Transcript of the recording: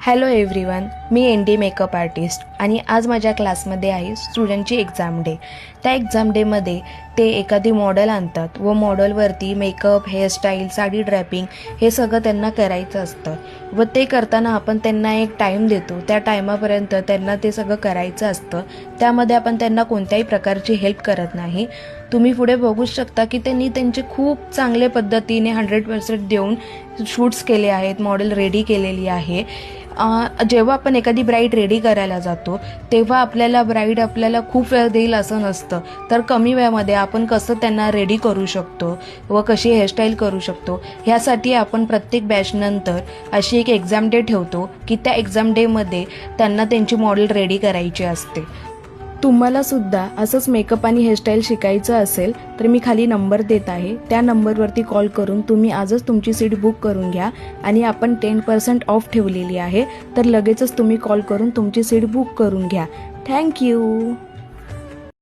Hello everyone, मी ND. Makeup artist आणि आज माझ्या क्लासमध्ये आहे स्टुडंटची एक्झाम डे. त्या एक्झाम डेमध्ये ते एखादी मॉडेल आणतात व मॉडेलवरती मेकअप, हेअरस्टाईल, साडी ड्रॅपिंग हे सगळं त्यांना करायचं असतं व ते करताना आपण त्यांना एक टाईम देतो. त्या टायमापर्यंत त्यांना ते सगळं करायचं असतं. त्यामध्ये आपण त्यांना कोणत्याही प्रकारची हेल्प करत नाही. तुम्ही पुढे बघू शकता की त्यांनी त्यांचे खूप चांगल्या पद्धतीने 100% देऊन शूट्स केले आहेत, मॉडेल रेडी केलेली आहे. जेव्हा आपण एखादी ब्राईड रेडी करायला जातो तेव्हा आपल्याला खूप वेळ देईल असं नसतं, तर कमी वेळामध्ये आपण कसं त्यांना रेडी करू शकतो व कशी हेअरस्टाईल करू शकतो ह्यासाठी आपण प्रत्येक बॅचनंतर अशी एक एक्झाम डे ठेवतो की त्या एक्झाम डेमध्ये त्यांना त्यांची मॉडेल रेडी करायची असते. तुम्हाला सुद्धा असंच मेकअप आणि हेअरस्टाईल शिकायचं असेल तर मी खाली नंबर देत आहे, त्या नंबरवरती कॉल करून तुम्ही आजच तुमची सीट बुक करून घ्या. आणि आपण 10% ऑफ ठेवलेली आहे, तर लगेचच तुम्ही कॉल करून तुमची सीट बुक करून घ्या. थँक्यू.